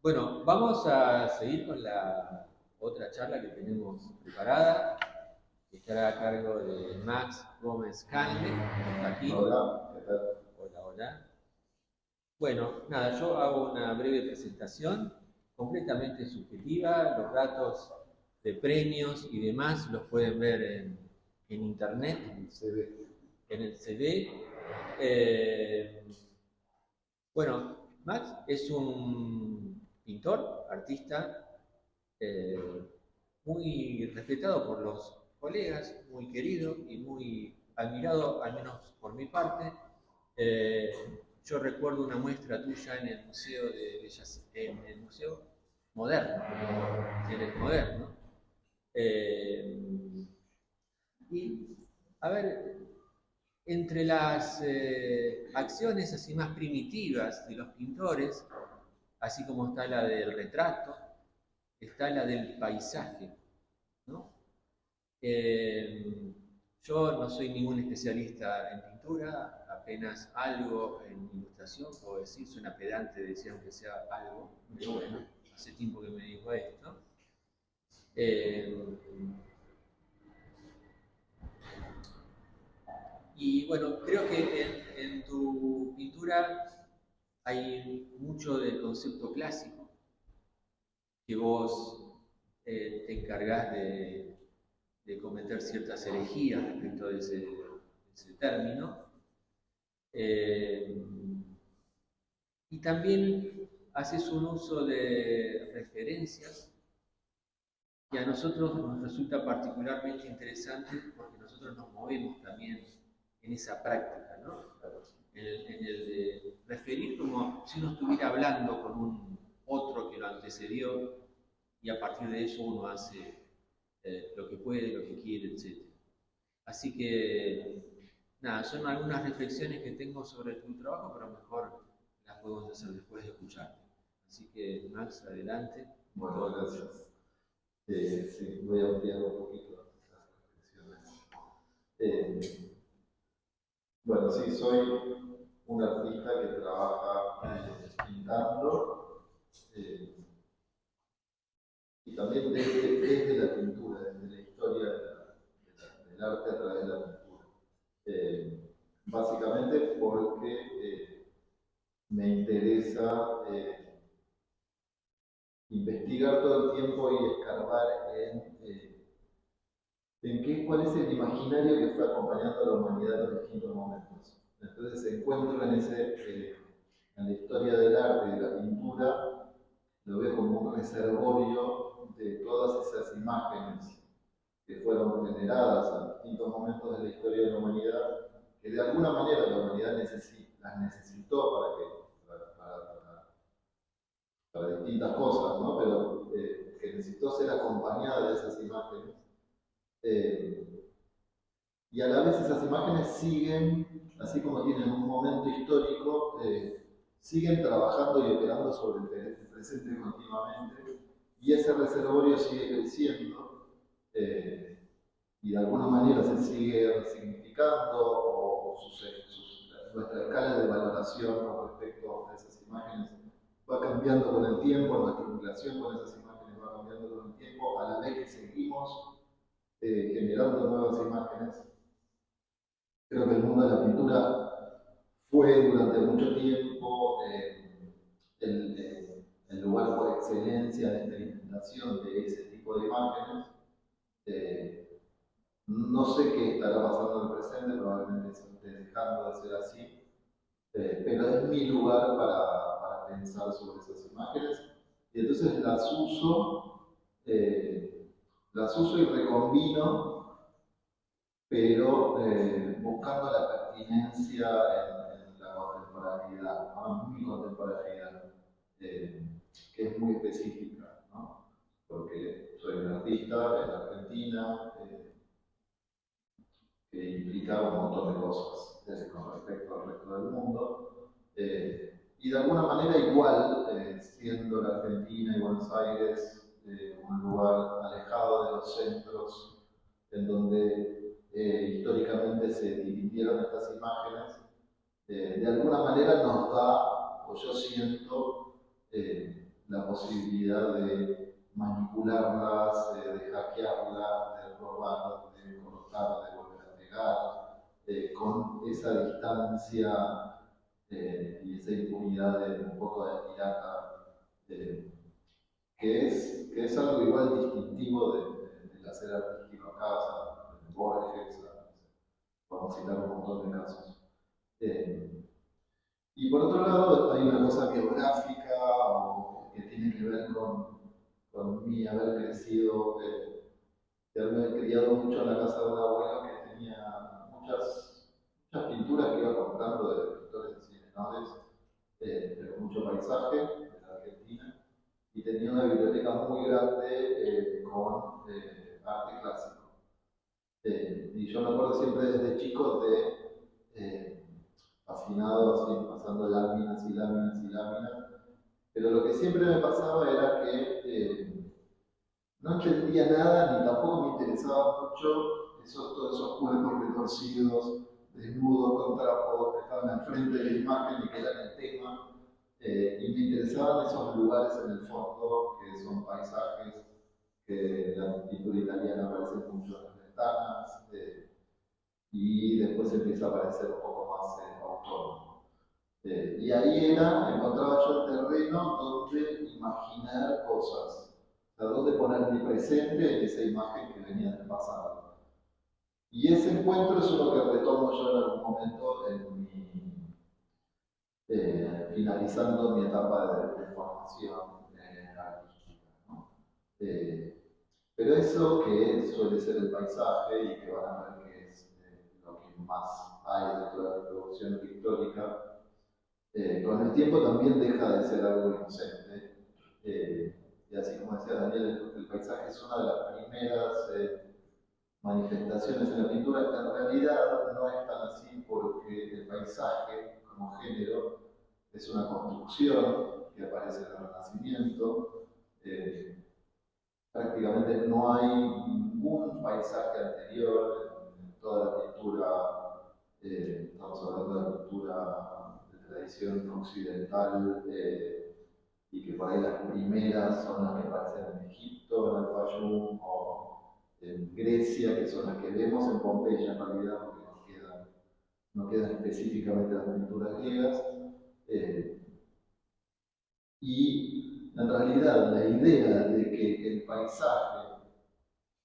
Bueno, vamos a seguir con la otra charla que tenemos preparada, que estará a cargo de Max Gómez Canle, que está aquí. Hola, ¿qué tal? Hola, hola. Bueno, nada, yo hago una breve presentación completamente subjetiva. Los datos de premios y demás los pueden ver en internet, Se ve. en el CD. Eh, bueno, Max es un pintor, artista, eh, muy respetado por los colegas, muy querido y muy admirado, al menos por mi parte. Eh, yo recuerdo una muestra tuya en el Museo de Bellas, en el Museo Moderno, en el Moderno. Eh, y, a ver, entre las acciones así más primitivas de los pintores, así como está la del retrato, está la del paisaje, ¿no? Eh, yo no soy ningún especialista en pintura, apenas algo en ilustración, puedo decir, suena pedante decir aunque sea algo, pero bueno, hace tiempo que me dedico a esto. Eh, y bueno, creo que en tu pintura hay mucho del concepto clásico, que vos te encargás de cometer ciertas herejías respecto de ese término. Eh, y también haces un uso de referencias que a nosotros nos resulta particularmente interesante porque nosotros nos movemos también en esa práctica, ¿no? En el de referir como si uno estuviera hablando con un otro que lo antecedió y a partir de eso uno hace lo que puede, lo que quiere, etc. Así que, nada, son algunas reflexiones que tengo sobre tu trabajo, pero mejor las podemos hacer después de escucharte. Así que, Max, adelante, Bueno, todo tuyo. gracias. Sí, voy a ampliar un poquito las reflexiones. Eh, bueno, sí, soy un artista que trabaja pintando eh, y también desde la pintura, desde la historia del arte a través de la pintura. Básicamente porque me interesa investigar todo el tiempo y escarbar cuál es el imaginario que fue acompañando a la humanidad en los distintos momentos. Entonces encuentro en la historia del arte y de la pintura, lo veo como un reservorio de todas esas imágenes que fueron generadas en distintos momentos de la historia de la humanidad, que de alguna manera la humanidad las necesitó para distintas cosas, ¿no? Pero que necesitó ser acompañada de esas imágenes. Eh, y a la vez esas imágenes siguen, así como tienen un momento histórico, siguen trabajando y operando sobre el presente continuamente, y ese reservorio sigue creciendo, y de alguna manera se sigue resignificando, nuestra escala de valoración con respecto a esas imágenes va cambiando con el tiempo, nuestra relación con esas imágenes va cambiando con el tiempo, a la vez que seguimos generando nuevas imágenes. Creo que el mundo de la pintura fue durante mucho tiempo el lugar por excelencia de experimentación de ese tipo de imágenes. Eh, no sé qué estará pasando en el presente, probablemente se esté dejando de ser así, pero es mi lugar para pensar sobre esas imágenes. Y entonces las uso y recombino, pero buscando la pertinencia en la contemporaneidad, ¿no? En mi contemporaneidad, eh, que es muy específica, ¿no? Porque soy un artista en Argentina, que implica un montón de cosas con respecto al resto del mundo. Y de alguna manera igual, siendo la Argentina y Buenos Aires un lugar alejado de los centros en donde históricamente se dividieron estas imágenes, de alguna manera nos da, o yo siento, la posibilidad de manipularlas, de hackearlas, de robar, de cortar, de volver a pegar, con esa distancia y esa impunidad de un poco de pirata, que es algo igual distintivo del hacer artístico acá, o sea, de Borges, podemos citar un montón de casos. Y por otro lado, hay una cosa biográfica o que tiene que ver con mí haber crecido, de haberme criado mucho en la casa de un abuelo que tenía muchas pinturas que iba comprando de pintores así menores, pero mucho paisaje de la Argentina, y tenía una biblioteca muy grande con arte clásico. Y yo me acuerdo siempre desde chico de fascinado, así, pasando láminas y láminas y láminas, pero lo que siempre me pasaba era que no entendía nada ni tampoco me interesaba mucho todos esos cuerpos retorcidos, desnudos, con trapos, que estaban al frente de la imagen y que eran el tema. Y me interesaban esos lugares en el fondo, que son paisajes, que en la pintura italiana aparecen mucho en las ventanas, y después empieza a aparecer un poco más autónomo. Y ahí encontraba yo el terreno donde imaginar cosas, o sea, donde poner mi presente en esa imagen que venía del pasado. Y ese encuentro es uno que retomo yo en algún momento finalizando mi etapa de formación artística, ¿no? Pero eso que suele ser el paisaje y que van a ver que es lo que más hay dentro de la producción pictórica, con el tiempo también deja de ser algo inocente. Y así como decía Daniel, el paisaje es una de las primeras manifestaciones en la pintura. En realidad no es tan así porque el paisaje como género es una construcción que aparece en el Renacimiento. Prácticamente no hay ningún paisaje anterior en toda la pintura, estamos hablando de la pintura de tradición occidental, y que por ahí las primeras son las que aparecen en Egipto, en el Fayum, o en Grecia, que son las que vemos en Pompeya en realidad, porque no quedan específicamente las pinturas griegas. Y en realidad la idea de que el paisaje,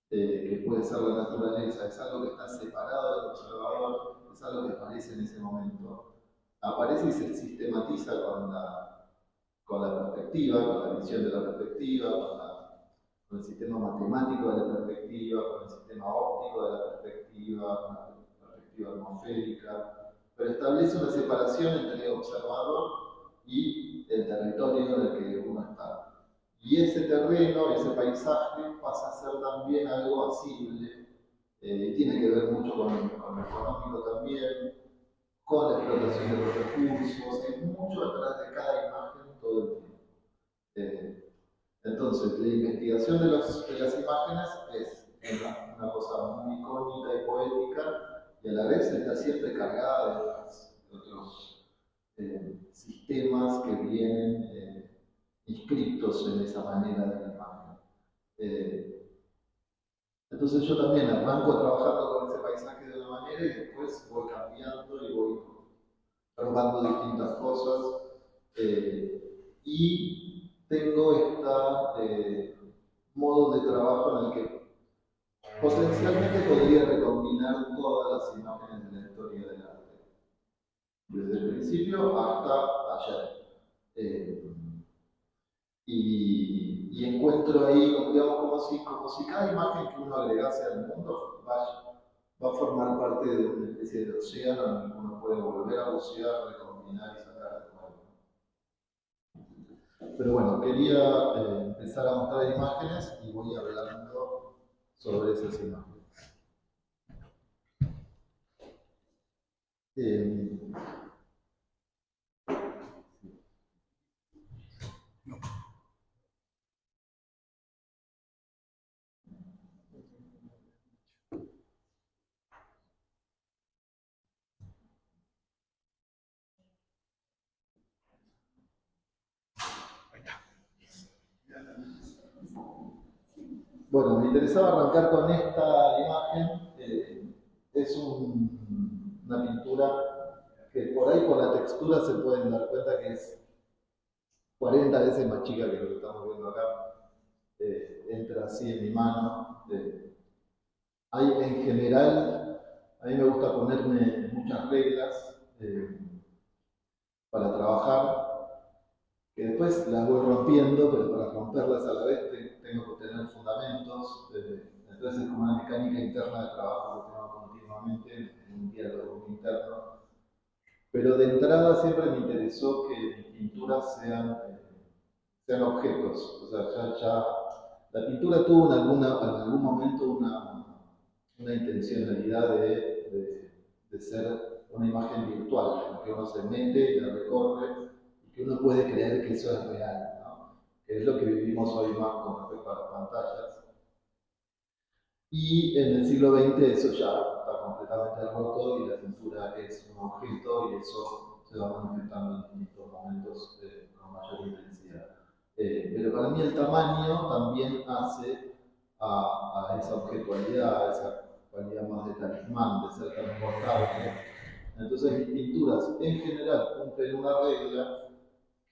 que puede ser la naturaleza, es algo que está separado del observador, es algo que aparece en ese momento, aparece y se sistematiza con la perspectiva, con la visión de la perspectiva, con el sistema matemático de la perspectiva, con el sistema óptico de la perspectiva, con la perspectiva atmosférica, pero establece una separación entre observador y el territorio en el que uno está. Y ese terreno, ese paisaje, pasa a ser también algo asible, y tiene que ver mucho con lo económico también, con la explotación de los recursos, hay mucho atrás de cada imagen todo el tiempo. Entonces, la investigación de las imágenes es una cosa muy icónica y poética, y a la vez está siempre cargada de otros sistemas que vienen inscritos en esa manera de la imagen. Entonces yo también arranco trabajando con ese paisaje de una manera y después voy cambiando y voy probando distintas cosas. Y tengo este modo de trabajo en el que potencialmente podría recombinar todas las imágenes de la historia del arte, desde el principio hasta ayer. Y encuentro ahí, digamos, como si cada imagen que uno agregase al mundo va a formar parte de una especie de océano en el que uno puede volver a bucear, recombinar y sacar de nuevo. Pero bueno, quería empezar a mostrar imágenes y voy hablando sobre esas imágenes. Bueno, me interesaba arrancar con esta imagen. Es una pintura que por ahí por la textura se pueden dar cuenta que es 40 veces más chica que lo que estamos viendo acá. Entra así en mi mano. Hay en general, a mí me gusta ponerme muchas reglas para trabajar, que después las voy rompiendo, pero para romperlas a la vez tengo que tener fundamentos. Entonces es como una mecánica interna de trabajo que tengo continuamente en un diálogo interno. Pero de entrada siempre me interesó que mis pinturas sean objetos. O sea, la pintura tuvo en algún momento una intencionalidad de ser una imagen virtual, en que uno se mete y la recorre y que uno puede creer que eso es real, ¿no? Que es lo que vivimos hoy más con respecto a las pantallas. Y en el siglo XX eso ya está completamente roto y la pintura es un objeto y eso se va manifestando en distintos momentos con mayor intensidad. Pero para mí el tamaño también hace a esa objetualidad, a esa cualidad más de talismán, de ser transportable. Entonces mis pinturas en general cumplen una regla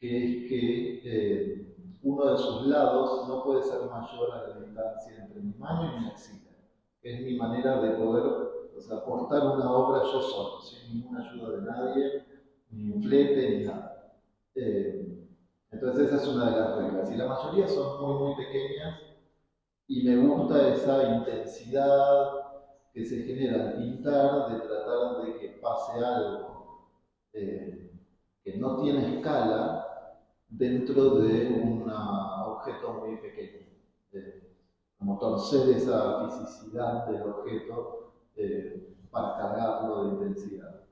que es que uno de sus lados no puede ser mayor a la distancia entre mi mano y mi axila. Es mi manera de poder, o sea, aportar una obra yo solo, sin ninguna ayuda de nadie, ni un flete, ni nada. Entonces esa es una de las reglas. Y la mayoría son muy pequeñas y me gusta esa intensidad que se genera al pintar, de tratar de que pase algo que no tiene escala, dentro de un objeto muy pequeño. Como torcer esa fisicidad del objeto para cargarlo de intensidad.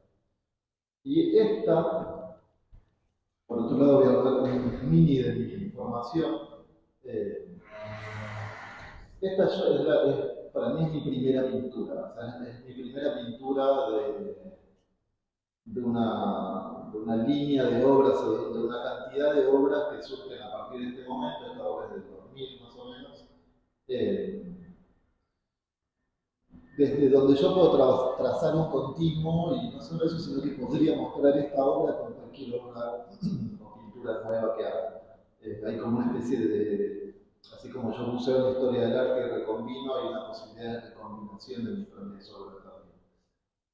Y esta, por otro lado, voy a hablar un mini de mi información. Esta para mí es mi primera pintura, o sea, es mi primera pintura de una línea de obras, o de una cantidad de obras que surgen a partir de este momento. Esta obra es del 2000 más o menos. Eh, Desde donde yo puedo trazar un continuo, y no solo eso, sino que podría mostrar esta obra con cualquier obra o pintura nueva que haga. Hay como una especie así como yo museo la historia del arte y recombino, hay una posibilidad de recombinación de mis propias obras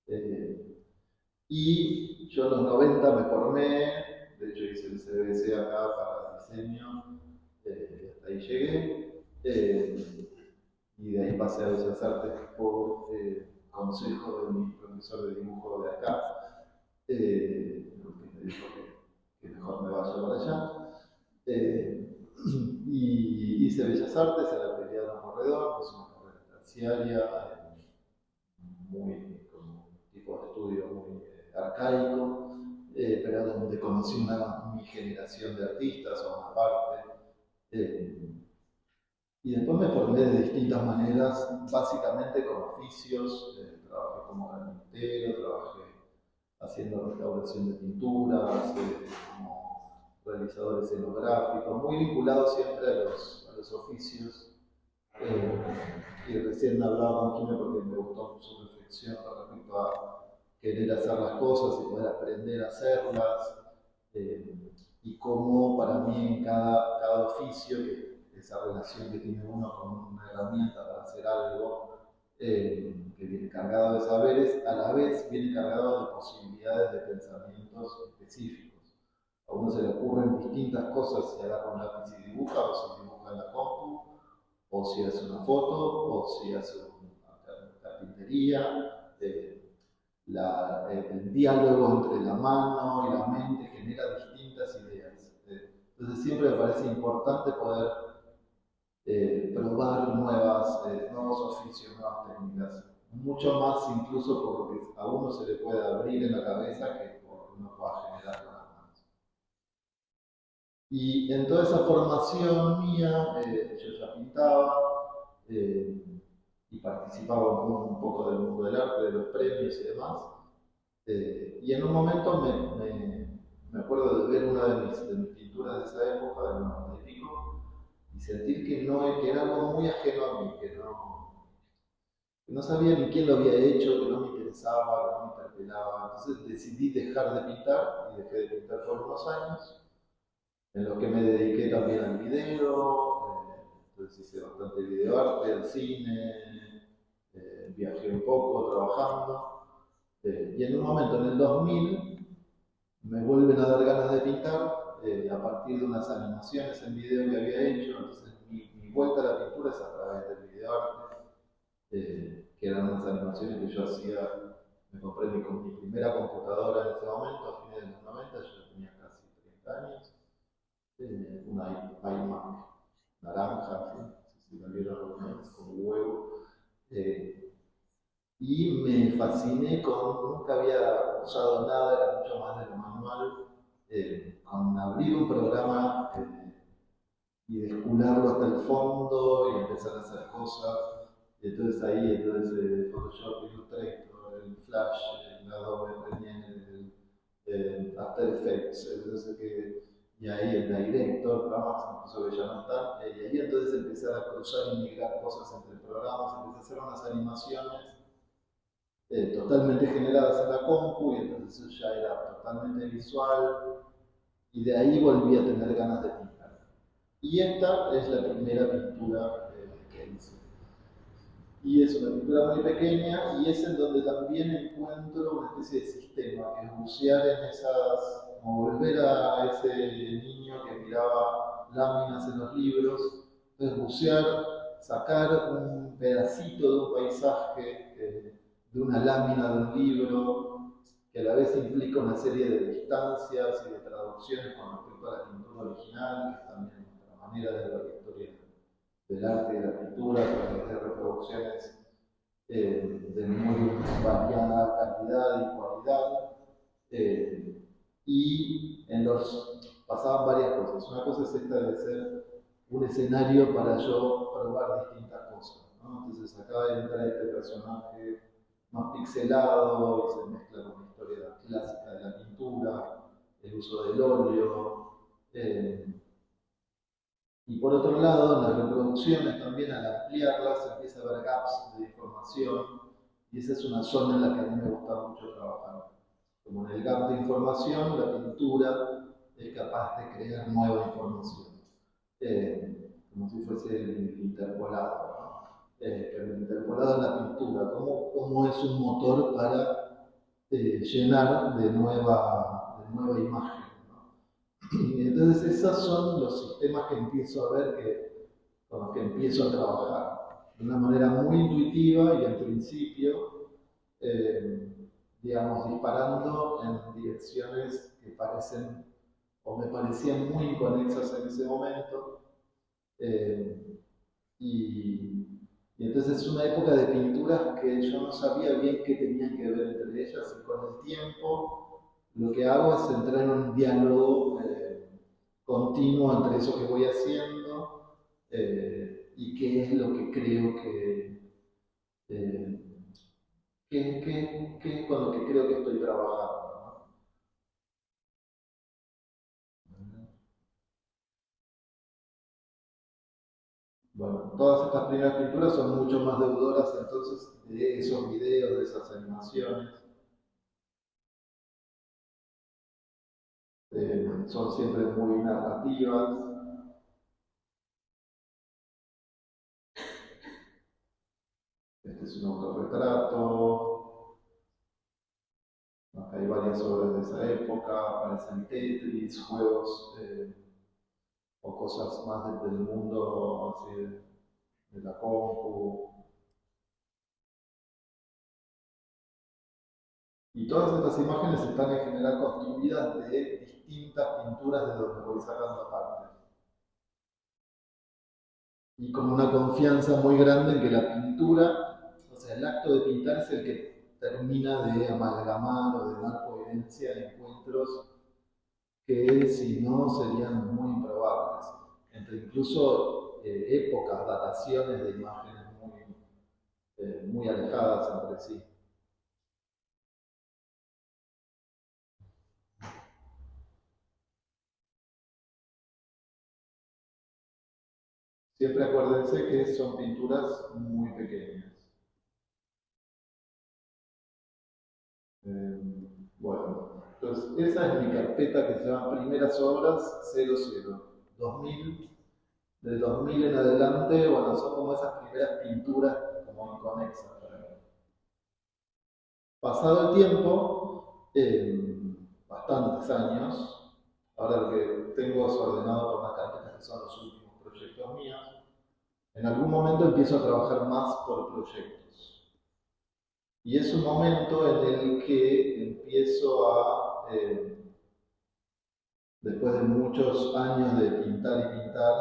también. Y yo en los 90 me formé, de hecho hice el CBC acá para diseño, hasta ahí llegué. Y de ahí pasé a Bellas Artes por consejo de mi profesor de dibujo de acá, porque me dijo que mejor me vaya para allá. Y hice Bellas Artes en la Priliano Corredor, que es una carrera terciaria, con un tipo de estudio muy arcaico, pero donde conocí mi generación de artistas, o una parte. Y después me formé de distintas maneras, básicamente con oficios. Trabajé como carpintero, trabajé haciendo restauración de pinturas, como realizador escenográfico, muy vinculado siempre a los oficios. Y recién hablaba con Jimé porque me gustó su reflexión con respecto a querer hacer las cosas y poder aprender a hacerlas. Y cómo para mí en cada oficio, esa relación que tiene uno con una herramienta para hacer algo, que viene cargado de saberes, a la vez viene cargado de posibilidades de pensamientos específicos. A uno se le ocurren distintas cosas si agarra un lápiz y dibuja, o si dibuja en la compu, o si hace una foto, o si hace una carpintería. El diálogo entre la mano y la mente genera distintas ideas. Entonces siempre me parece importante poder probar nuevos oficios, nuevas técnicas, mucho más incluso por lo que a uno se le puede abrir en la cabeza que por lo que uno pueda generar con las manos. Y en toda esa formación mía, yo ya pintaba eh, y participaba un poco del mundo del arte, de los premios y demás. Y en un momento me acuerdo de ver una de mis pinturas de esa época, del 90 y pico, y sentir que era algo muy ajeno a mí, que no sabía ni quién lo había hecho, que no me interesaba, que no me interpelaba. Entonces decidí dejar de pintar y dejé de pintar por unos años, en los que me dediqué también al video, entonces hice bastante videoarte, al cine, viajé un poco trabajando, y en un momento, en el 2000, me vuelven a dar ganas de pintar a partir de unas animaciones en video que había hecho, entonces mi vuelta a la pintura es a través del videoarte, que eran unas animaciones que yo hacía, me compré mi primera computadora en ese momento, a fines de los 90, yo tenía casi 30 años, una iMac naranja, ¿sí? Si la vieron alguna vez, con huevo. Eh, y me fasciné nunca había usado nada, era mucho más de lo manual, con abrir un programa y descularlo hasta el fondo y empezar a hacer cosas. Y entonces ahí, Photoshop, Illustrator, el Flash, el Adobe Premiere, el After Effects, y ahí el Director, programas incluso que ya no están, y ahí entonces empezar a cruzar y migrar cosas entre programas, empecé a hacer unas animaciones totalmente generadas en la compu, y entonces eso ya era totalmente visual, y de ahí volví a tener ganas de pintar. Y esta es la primera pintura que hice. Y es una pintura muy pequeña y es en donde también encuentro una especie de sistema, que es bucear en esas, como volver a ese niño que miraba láminas en los libros, entonces bucear, sacar un pedacito de un paisaje, de una lámina de un libro, que a la vez implica una serie de distancias y de traducciones con respecto a la pintura original, que es también nuestra manera de ver la historia del arte y de la pintura, a través de reproducciones de muy variada calidad y cualidad. Y pasaban varias cosas. Una cosa es establecer un escenario para yo probar distintas cosas, ¿no? Entonces acá entra este personaje más pixelado y se mezcla con la historia clásica de la pintura, el uso del óleo. Y por otro lado, en las reproducciones también, al ampliarlas, se empieza a ver gaps de información, y esa es una zona en la que a mí me gusta mucho trabajar. Como en el gap de información, la pintura es capaz de crear nueva información, como si fuese el interpolado, ¿no? Pero el interpolado en la pintura, ¿cómo es un motor para llenar de nueva imagen? Y entonces esos son los sistemas que empiezo a ver con los que empiezo a trabajar. De una manera muy intuitiva y al principio, digamos, disparando en direcciones que parecen o me parecían muy inconexas en ese momento. eh, y, y entonces es una época de pinturas que yo no sabía bien qué tenían que ver entre ellas, y con el tiempo lo que hago es entrar en un diálogo continuo entre eso que voy haciendo y qué es lo que creo eh, qué es con lo que creo que estoy trabajando, ¿no? Bueno, todas estas primeras pinturas son mucho más deudoras entonces de esos videos, de esas animaciones. Son siempre muy narrativas. Este es un autorretrato. Acá hay varias obras de esa época, aparecen Tetris, juegos o cosas más del mundo así de la compu. Y todas estas imágenes están en general construidas de distintas pinturas de donde voy sacando partes. Y con una confianza muy grande en que la pintura, o sea, el acto de pintar es el que termina de amalgamar o de dar coherencia a encuentros que si no serían muy improbables, entre incluso épocas, dataciones de imágenes muy alejadas entre sí. siempre acuérdense que son pinturas muy pequeñas. Bueno, entonces esa es mi carpeta que se llama Primeras Obras 00. 2000, de 2000 en adelante, bueno, son como esas primeras pinturas como inconexas para mí. Pasado el tiempo, bastantes años, ahora lo que tengo es ordenado por las carpetas que son los últimos proyectos míos, en algún momento empiezo a trabajar más por proyectos. Y es un momento en el que empiezo a, después de muchos años de pintar y pintar,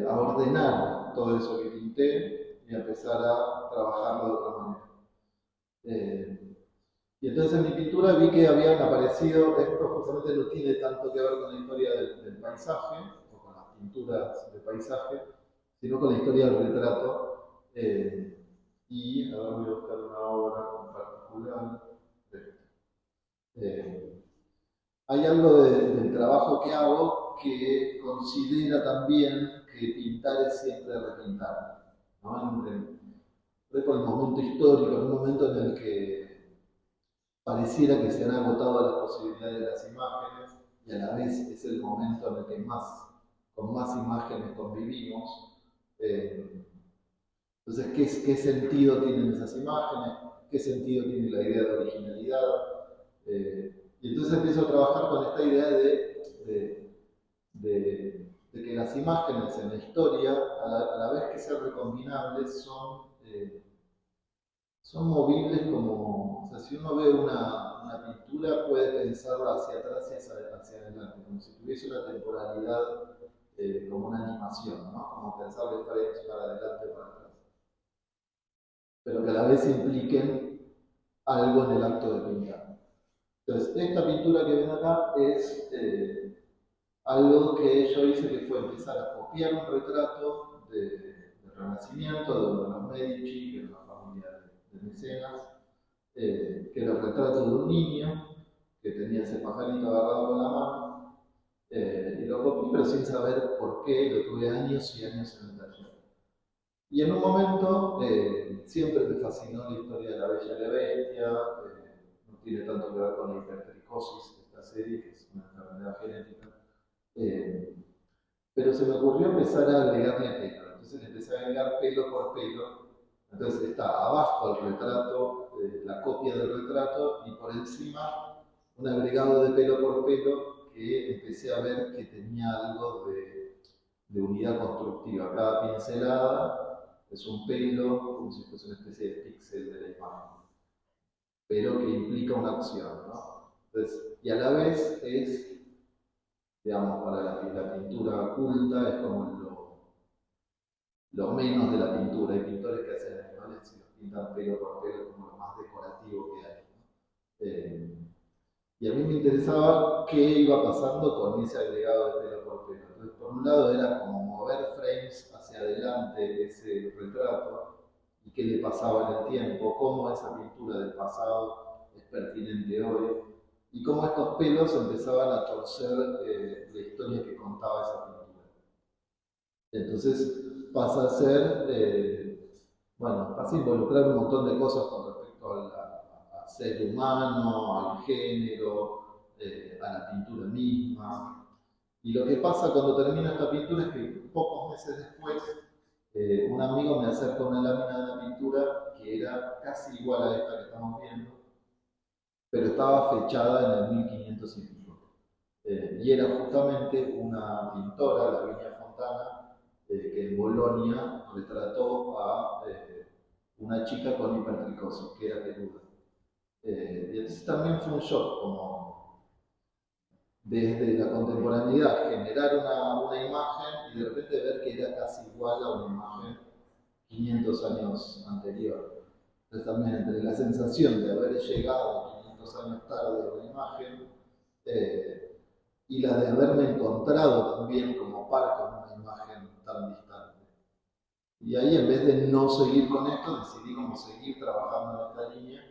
a ordenar todo eso que pinté y a empezar a trabajarlo de otra manera. Eh, y entonces en mi pintura vi que habían aparecido, esto justamente no tiene tanto que ver con la historia del paisaje, o con las pinturas de paisaje, sino con la historia del retrato. Y ahora voy a buscar una obra en particular. Eh, Hay algo del trabajo que hago que considera también que pintar es siempre repintar, ¿no? Por el momento histórico, en un momento en el que pareciera que se han agotado las posibilidades de las imágenes y a la vez es el momento en el que con más imágenes convivimos. Eh, entonces, ¿qué sentido tienen esas imágenes? ¿Qué sentido tiene la idea de originalidad? Y entonces empiezo a trabajar con esta idea de que las imágenes en la historia, a la vez que sean recombinables, son movibles como, o sea, si uno ve una pintura puede pensarla hacia atrás y hacia adelante, como si tuviese una temporalidad como una animación, ¿no? Como pensar de frames para adelante o para atrás, pero que a la vez impliquen algo en el acto de pintar. Entonces, esta pintura que ven acá es algo que yo hice que fue empezar a copiar un retrato de Renacimiento de uno de los Medici, que era una familia de mecenas, que era el retrato de un niño que tenía ese pajarito agarrado con la mano, y lo copié, pero sin saber por qué, lo tuve años y años en el taller. Y en un momento, siempre me fascinó la historia de la Bella y la Bestia, no tiene tanto que ver con la hipertricosis, esta serie, que es una enfermedad genética, eh, pero se me ocurrió empezar a agregarle pelo. Entonces le empecé a agregar pelo por pelo. Entonces está abajo el retrato, la copia del retrato, y por encima un agregado de pelo por pelo que empecé a ver que tenía algo de unidad constructiva. Cada pincelada es un pelo, como si fuese una especie de píxel de la imagen, pero que implica una acción, ¿no? Entonces, y a la vez es, digamos, para la pintura culta, es como lo menos de la pintura. Hay pintores que hacen animales y los pintan pelo por pelo como lo más decorativo que hay, ¿no? Y a mí me interesaba qué iba pasando con ese agregado de pelo por pelo. Entonces, por un lado era como mover frames hacia adelante ese retrato y qué le pasaba en el tiempo, cómo esa pintura del pasado es pertinente hoy y cómo estos pelos empezaban a torcer la historia que contaba esa pintura. Entonces pasa a ser, bueno, pasa a involucrar un montón de cosas con respecto al ser humano, al género, a la pintura misma. Y lo que pasa cuando termina esta pintura es que pocos meses después un amigo me acerca una lámina de una pintura que era casi igual a esta que estamos viendo, pero estaba fechada en el 1500 y pico. Y era justamente una pintora, Lavinia Fontana, que en Bolonia retrató a una chica con hipertricosis, que era peluda. Y entonces también fue un shock, como desde la contemporaneidad, generar una imagen y de repente ver que era casi igual a una imagen 500 años anterior. Entonces también entre la sensación de haber llegado 500 años tarde a una imagen, eh, y la de haberme encontrado también como par con una imagen tan distante. Y ahí, en vez de no seguir con esto, decidí como seguir trabajando en esta línea,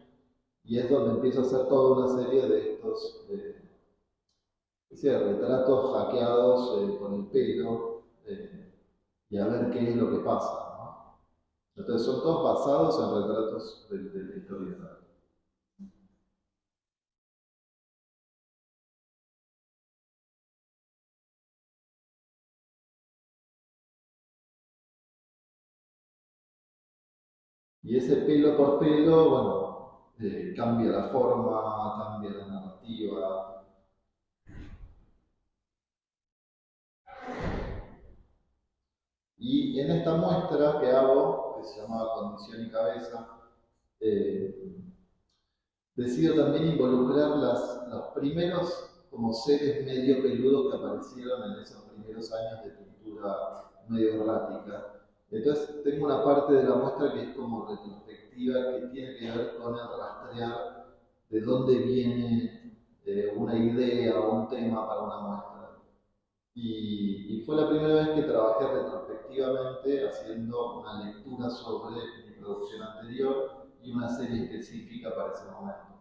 y es donde empiezo a hacer toda una serie de estos retratos hackeados con el pelo, y a ver qué es lo que pasa, ¿no? Entonces son todos basados en retratos de la historia real. Y ese pelo por pelo, bueno, cambia la forma, cambia la narrativa. Y en esta muestra que hago, que se llama Condición y Cabeza, eh, decido también involucrar los primeros como seres medio peludos que aparecieron en esos primeros años de pintura medio errática. Entonces tengo una parte de la muestra que es como retrospectiva, que tiene que ver con el rastrear de dónde viene una idea o un tema para una muestra. Y fue la primera vez que trabajé retrospectivamente haciendo una lectura sobre mi producción anterior y una serie específica para ese momento.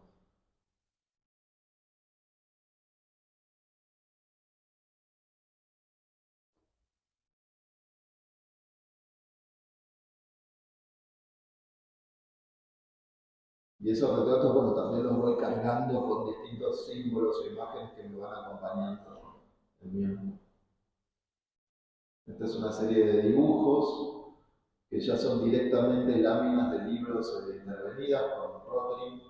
Y esos retratos, bueno, también los voy cargando con distintos símbolos o imágenes que me van acompañando en mi. Esta es una serie de dibujos que ya son directamente láminas de libros intervenidas con Rotring,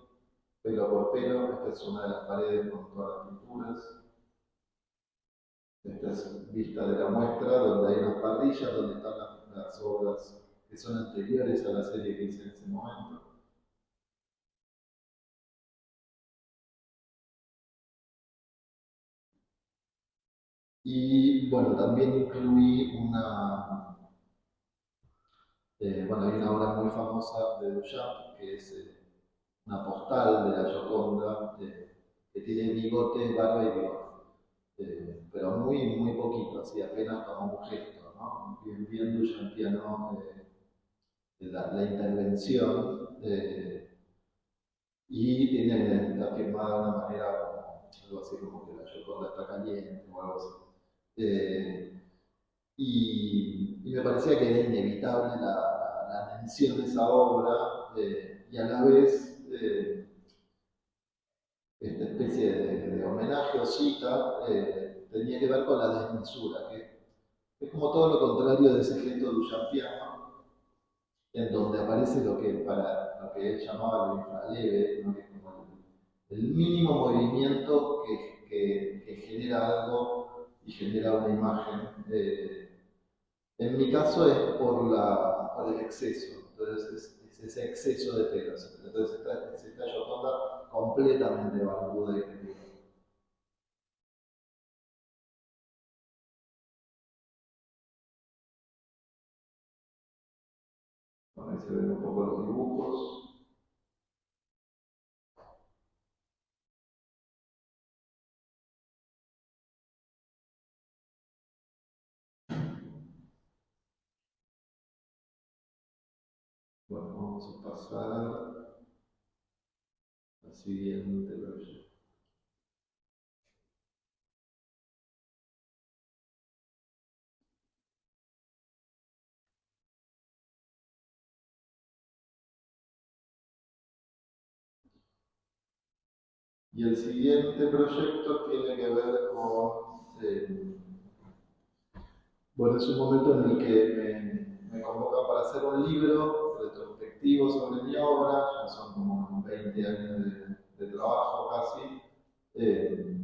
pelo por pelo. Esta es una de las paredes con todas las pinturas. Esta es vista de la muestra, donde hay unas parrillas donde están las obras que son anteriores a la serie que hice en ese momento. Y bueno, también incluí bueno, hay una obra muy famosa de Duchamp, que es una postal de la Gioconda, que tiene bigote, barba y bigote. Pero muy, muy poquito, así apenas como un gesto, ¿no? Bien, bien duchampiano la intervención, y está firmada de una manera como, algo así como que la Gioconda está caliente o algo así. Eh, y me parecía que era inevitable la mención de esa obra, y a la vez esta especie de homenaje o cita tenía que ver con la desmesura, que es como todo lo contrario de ese gesto duchampiano, en donde aparece lo que él llamaba lo infraleve, ¿no? Que es como el mínimo movimiento que genera algo y genera una imagen. En mi caso es por el exceso, entonces es ese exceso de pelos. Entonces esta Yoconda completamente barbuda y peluda. Bueno, ahí se ven un poco los dibujos. Bueno, vamos a pasar al siguiente proyecto. Y el siguiente proyecto tiene que ver con, bueno, es un momento en el que me convocan para hacer un libro retrospectivo sobre mi obra, ya son como 20 años de trabajo casi, eh,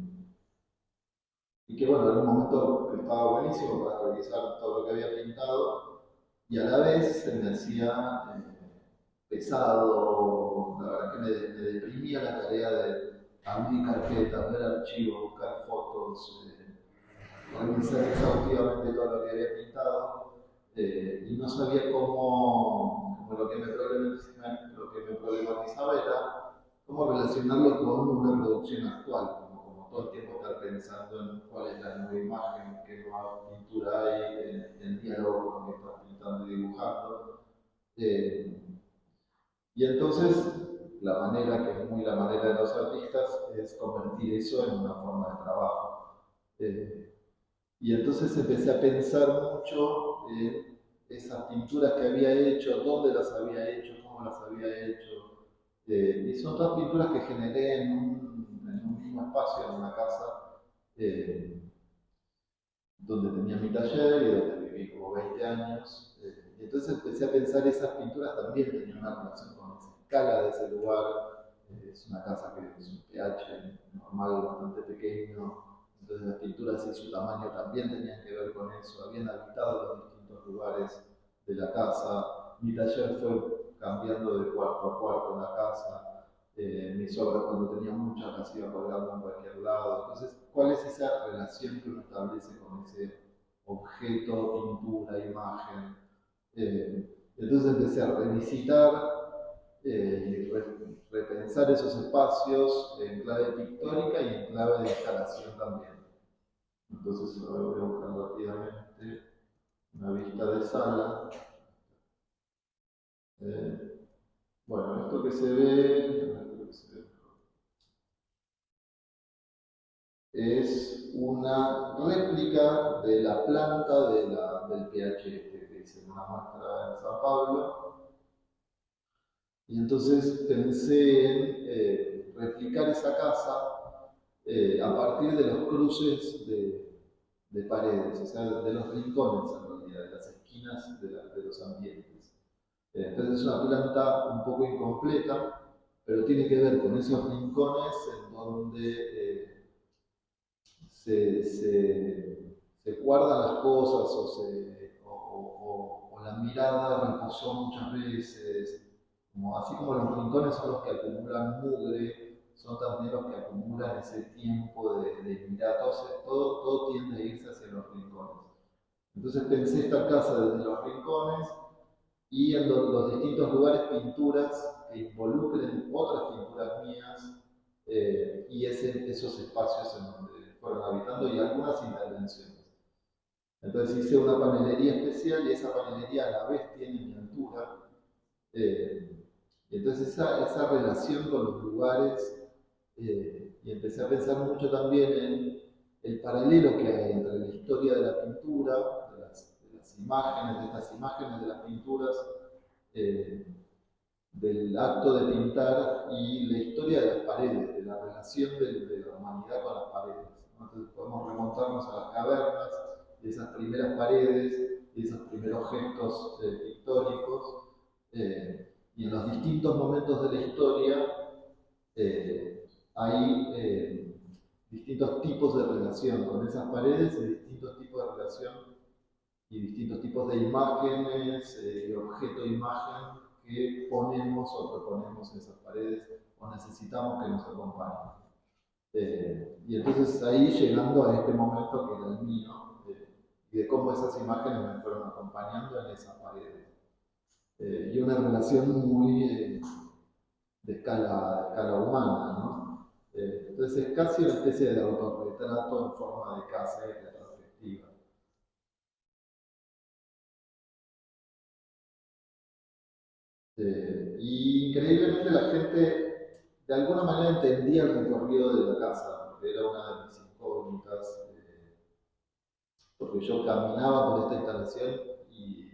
y que bueno, en un momento que estaba buenísimo para revisar todo lo que había pintado, y a la vez se me hacía pesado, la verdad que me deprimía la tarea de abrir carpetas, ver archivos, buscar fotos, revisar exhaustivamente todo lo que había pintado, y no sabía cómo lo que me problematizaba era cómo relacionarlo con una producción actual, como todo el tiempo estar pensando en cuál es la nueva imagen, qué nueva pintura hay, en diálogo con lo que estás pintando y dibujando. Eh, y entonces, la manera, que es muy la manera de los artistas, es convertir eso en una forma de trabajo. Eh, Y entonces empecé a pensar mucho en esas pinturas que había hecho, dónde las había hecho, cómo las había hecho. Y son todas pinturas que generé en un mismo espacio, en una casa, eh, donde tenía mi taller y donde viví como 20 años. Y entonces empecé a pensar, esas pinturas también tenían una relación con esa escala de ese lugar. Es una casa que es un pH normal, bastante pequeño, entonces las pinturas y su tamaño también tenían que ver con eso, habían habitado los distintos lugares de la casa. Mi taller fue cambiando de cuarto a cuarto en la casa. Mis obras, cuando tenía muchas, las iba colgando en cualquier lado. Entonces, ¿cuál es esa relación que uno establece con ese objeto, pintura, imagen? Entonces empecé a revisitar y repensar esos espacios en clave pictórica y en clave de instalación también. Entonces, ahora voy a buscar rápidamente una vista de sala. Eh, bueno, esto que se ve, es una réplica de la planta del PH que hice en una muestra en San Pablo. Y entonces pensé en replicar esa casa a partir de los cruces de paredes, o sea, de los rincones en realidad, de las esquinas de los ambientes. Entonces es una planta un poco incompleta, pero tiene que ver con esos rincones en donde se guardan las cosas o la mirada reposó muchas veces, como, así como los rincones son los que acumulan mugre, son también los que acumulan ese tiempo de mirar, todo tiende a irse hacia los rincones. Entonces pensé esta casa desde los rincones y en los distintos lugares pinturas que involucren otras pinturas mías y esos espacios en donde fueron habitando y algunas intervenciones. Entonces hice una panelería especial y esa panelería a la vez tiene mi altura. Y entonces esa relación con los lugares, y empecé a pensar mucho también en el paralelo que hay entre la historia de la pintura, de las imágenes, de estas imágenes de las pinturas, eh, del acto de pintar y la historia de las paredes, de la relación de la humanidad con las paredes. Entonces podemos remontarnos a las cavernas, de esas primeras paredes, de esos primeros gestos pictóricos, y en los distintos momentos de la historia hay distintos tipos de relación con esas paredes y distintos tipos de relación y distintos tipos de imágenes y objeto-imagen que ponemos o proponemos en esas paredes o necesitamos que nos acompañen. Y entonces ahí llegando a este momento que era el mío, y de cómo esas imágenes me fueron acompañando en esas paredes. Y una relación muy de escala humana, ¿no? Entonces es casi una especie de autorretrato en forma de casa y retrospectiva. Y increíblemente la gente de alguna manera entendía el recorrido de la casa, porque era una de mis incógnitas, porque yo caminaba por esta instalación y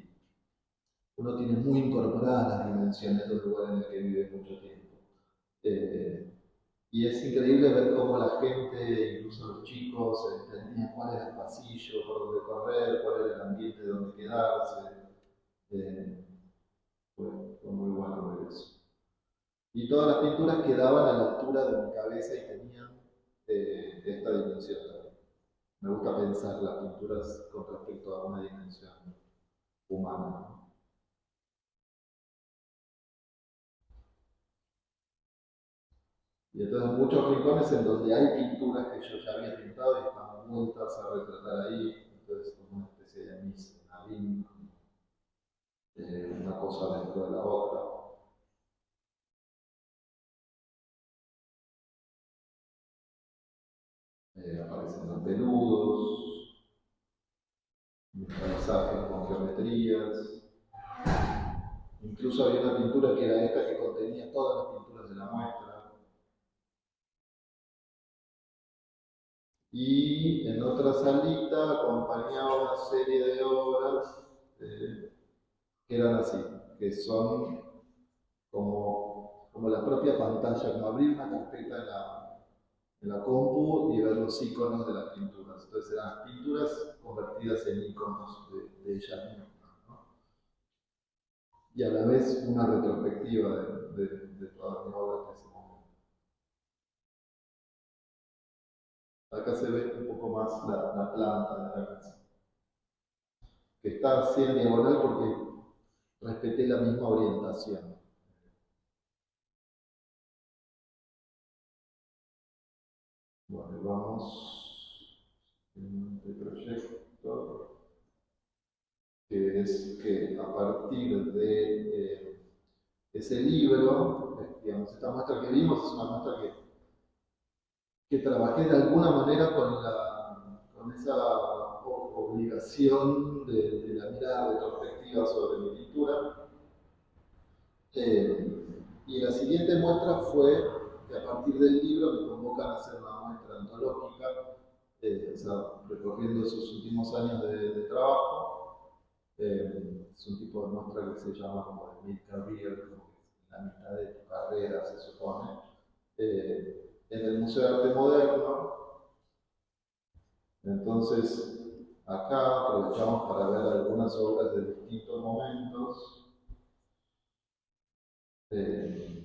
uno tiene muy incorporadas las dimensiones del lugar en el que vive mucho tiempo. Eh, y es increíble ver cómo la gente, incluso los chicos, entendían cuál era el pasillo, por dónde correr, cuál era el ambiente de donde quedarse. Eh, fue muy bueno ver eso. Y todas las pinturas quedaban a la altura de mi cabeza y tenían esta dimensión también. Me gusta pensar las pinturas con respecto a una dimensión humana. Y entonces muchos rincones en donde hay pinturas que yo ya había pintado y están vueltas a retratar ahí, entonces como una especie de misa, una cosa dentro de la otra. Aparecen los peludos, paisajes con geometrías. Incluso había una pintura que era esta que contenía todas las pinturas de la muestra. Y en otra salita acompañaba una serie de obras que eran así, que son como la propia pantalla, como abrir una carpeta en la compu y ver los iconos de las pinturas. Entonces eran las pinturas convertidas en iconos de ellas mismas, ¿no? Y a la vez una retrospectiva de todas mis obras de ese momento. Acá se ve un poco más la planta de la casa, que está así en diagonal porque respeté la misma orientación. Bueno, vamos en este proyecto, que es que a partir de ese libro, digamos, esta muestra que vimos es una muestra que trabajé de alguna manera con esa obligación de la mirada retrospectiva sobre mi pintura. Y la siguiente muestra fue que a partir del libro me convocan a hacer una muestra antológica, o sea, recorriendo esos últimos años de trabajo. Es un tipo de muestra que se llama como de mid-career, como que la mitad de tu carrera se supone, en el Museo de Arte Moderno. Entonces, acá aprovechamos para ver algunas obras de distintos momentos. Eh,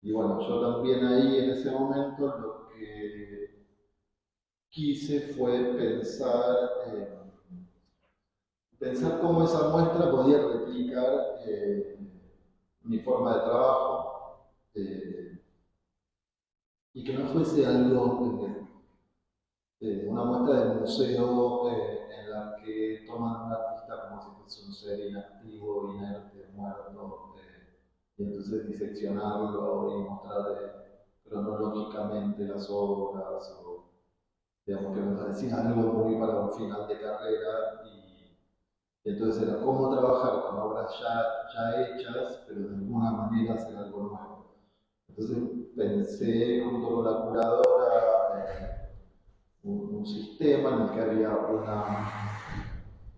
y bueno, yo también ahí en ese momento lo que quise fue pensar cómo esa muestra podía replicar mi forma de trabajo, y que no fuese algo, una muestra de museo en la que toman a un artista como si fuese un ser inactivo, inerte, muerto, y entonces diseccionarlo y mostrar cronológicamente las obras, o digamos que me parecía algo muy para un final de carrera, y entonces era cómo trabajar con obras ya hechas, pero de alguna manera hacer algo nuevo. Entonces pensé junto con la curadora un sistema en el que había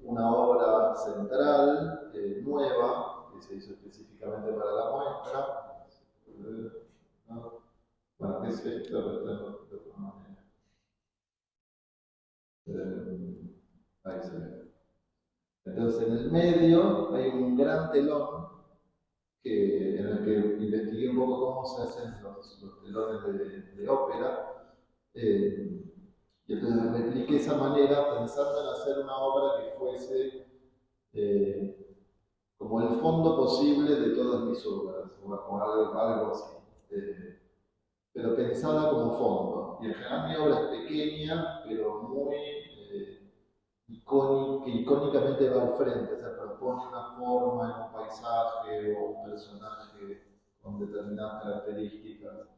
una obra central nueva que se hizo específicamente para la muestra. ¿No? Bueno, ¿qué es esto? De otra manera. Ahí se ve. Entonces en el medio hay un gran telón en el que investigué un poco cómo se hacen los telones de ópera. Eh, y entonces repliqué esa manera pensando en hacer una obra que fuese como el fondo posible de todas mis obras, o algo así. Pero pensada como fondo. Y en general mi obra es pequeña, pero muy que icónicamente va al frente, o sea, propone una forma en un paisaje o un personaje con determinadas características.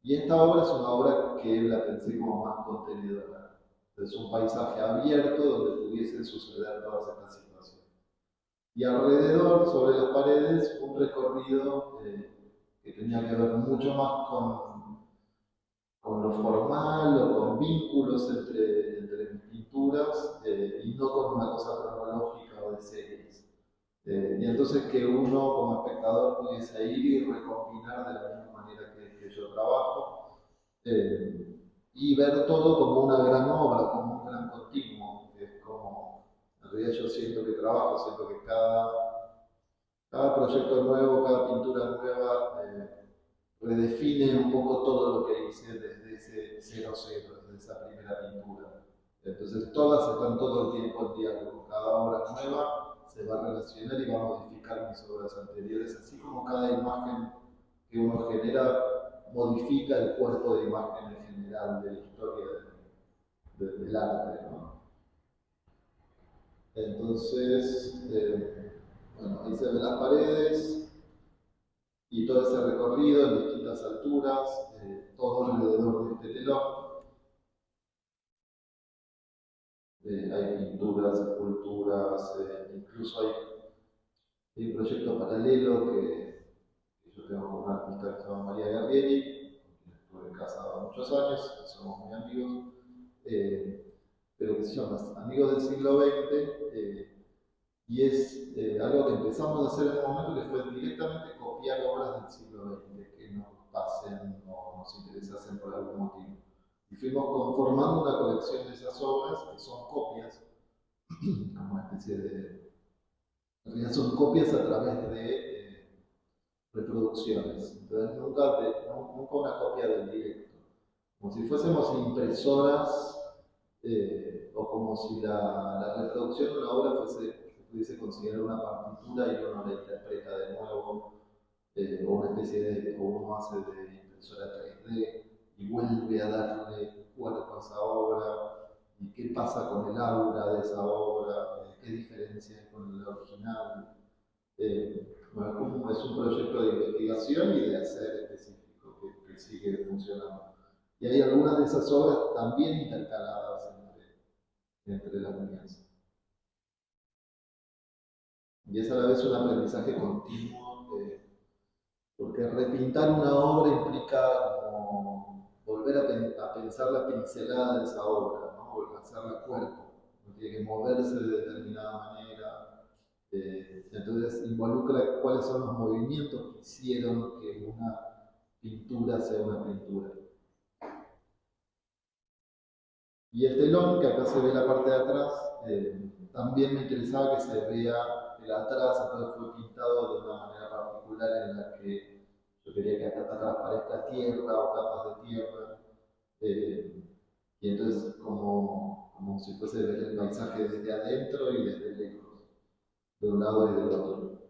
Y esta obra es una obra que la pensé como más contenedora. Es un paisaje abierto donde pudiesen suceder todas estas situaciones. Y alrededor, sobre las paredes, un recorrido que tenía que ver mucho más con lo formal o con vínculos entre mis pinturas, y no con una cosa cronológica o de series. Y entonces que uno como espectador pudiese ir y recombinar de la misma manera que yo trabajo, y ver todo como una gran obra, como un gran continuo, que es como, en realidad yo siento que trabajo, siento que cada proyecto nuevo, cada pintura nueva redefine un poco todo lo que hice desde ese 0-0, desde esa primera pintura. Entonces todas están todo el tiempo en diálogo, cada obra nueva se va a relacionar y va a modificar mis obras anteriores, así como cada imagen que uno genera modifica el cuerpo de imagen en general de la historia del arte, ¿no? Entonces, bueno, ahí se ven las paredes y todo ese recorrido en distintas alturas, todo alrededor de este telón. Hay pinturas, esculturas, incluso hay un proyecto paralelo que yo tengo con un artista que se llama María Guerrieri, estuve casado muchos años, somos muy amigos, pero que se llama Amigos del siglo XX, y es algo que empezamos a hacer en un momento que fue directamente copiar obras del siglo XX que nos pasen o nos interesasen por algún motivo. Y fuimos conformando una colección de esas obras que son copias, como una especie de... En realidad son copias a través de reproducciones. Entonces nunca una copia del directo. Como si fuésemos impresoras o como si la reproducción de una obra se pudiese considerar una partitura y uno la interpreta de nuevo, o una especie de, o uno hace de impresora 3D y vuelve a darle cuerpo a esa obra, y qué pasa con el aura de esa obra, qué diferencia hay con el original. Bueno, es un proyecto de investigación y de hacer específico que sigue funcionando. Y hay algunas de esas obras también intercaladas entre las mías. Y es a la vez un aprendizaje continuo, porque repintar una obra implica como volver a pensar la pincelada de esa obra, ¿no? Volver a hacerla cuerpo, ¿no? Tiene que moverse de determinada manera. Entonces involucra cuáles son los movimientos que hicieron que una pintura sea una pintura. Y el telón, que acá se ve la parte de atrás, también me interesaba que se vea el atrás, entonces fue pintado de una manera particular en la que yo quería que acá atrás parezca tierra o capas de tierra, eh, y entonces como si fuese ver el paisaje desde adentro y desde lejos, de un lado y del otro.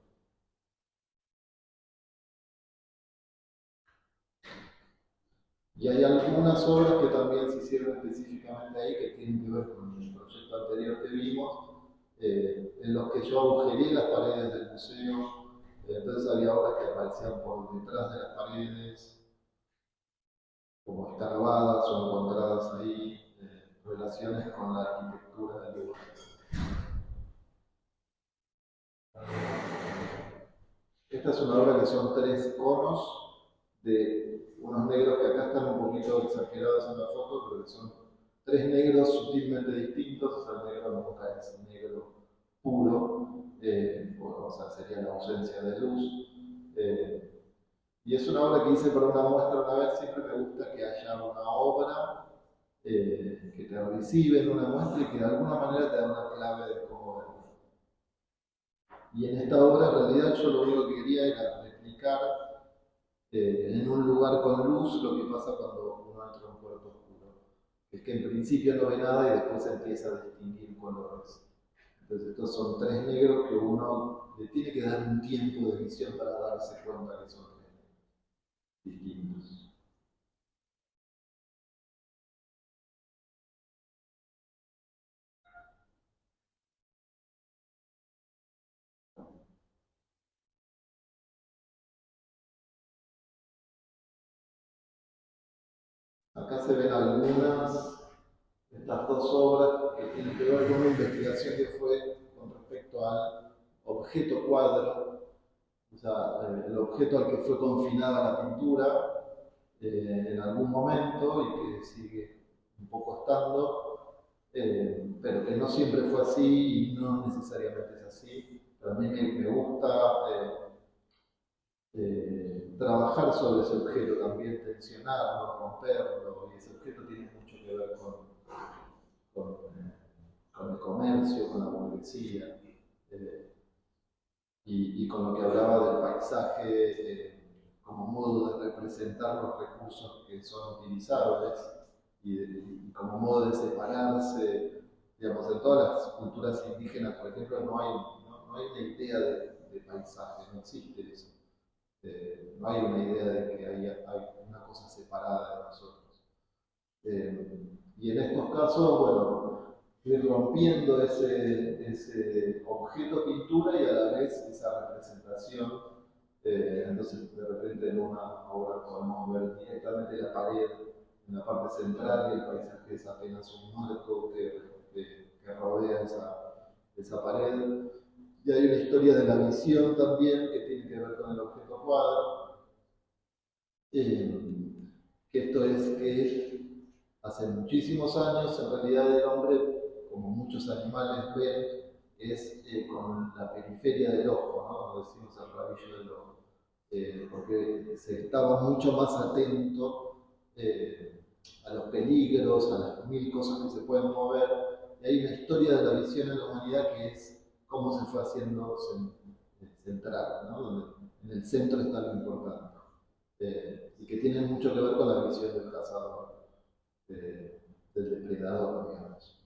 Y hay algunas obras que también se hicieron específicamente ahí que tienen que ver con el proyecto anterior que vimos, en los que yo agujereé las paredes del museo. Entonces había obras que aparecían por detrás de las paredes, como escarbadas o encontradas ahí, relaciones con la arquitectura del lugar. Esta es una obra que son 3 conos de unos negros que acá están un poquito exagerados en la foto, pero que son 3 negros sutilmente distintos. O sea, el negro nunca es negro puro, o sea, sería la ausencia de luz. Y es una obra que hice para una muestra una vez. Siempre me gusta que haya una obra que te recibe en una muestra y que de alguna manera te da una clave de cómo verla. Y en esta obra, en realidad, yo lo único que quería era replicar en un lugar con luz lo que pasa cuando uno entra a un cuarto oscuro. Es que en principio no ve nada y después empieza a distinguir colores. Entonces estos son 3 negros que uno le tiene que dar un tiempo de visión para darse cuenta que son 3 distintos. Acá se ven algunas de estas 2 obras que tienen que ver con una investigación que fue con respecto al objeto cuadro, o sea, el objeto al que fue confinada la pintura en algún momento y que sigue un poco estando, pero que no siempre fue así y no necesariamente es así. Pero a mí me gusta trabajar sobre ese objeto también, tensionarlo, romperlo, y ese objeto tiene mucho que ver con, con el comercio, con la burguesía. Eh, y con lo que hablaba del paisaje como modo de representar los recursos que son utilizables y como modo de separarse, digamos, en todas las culturas indígenas, por ejemplo, no hay una idea de paisaje, no existe eso. No hay una idea de que hay una cosa separada de nosotros. Y en estos casos, bueno, ir rompiendo ese objeto pintura y a la vez esa representación. Entonces, de repente en una obra podemos ver directamente la pared en la parte central y el paisaje es apenas un marco que rodea esa pared. Y hay una historia de la visión también que tiene que ver con el objeto cuadro. Eh, que esto es que hace muchísimos años, en realidad el hombre, como muchos animales ven, es con la periferia del ojo, ¿no? Como decimos el rabillo del ojo, porque se estaba mucho más atento a los peligros, a las mil cosas que se pueden mover. Y hay una historia de la visión en la humanidad que es cómo se fue haciendo central, ¿no? Donde en el centro está lo importante. Y que tiene mucho que ver con la visión del cazador, del depredador, digamos.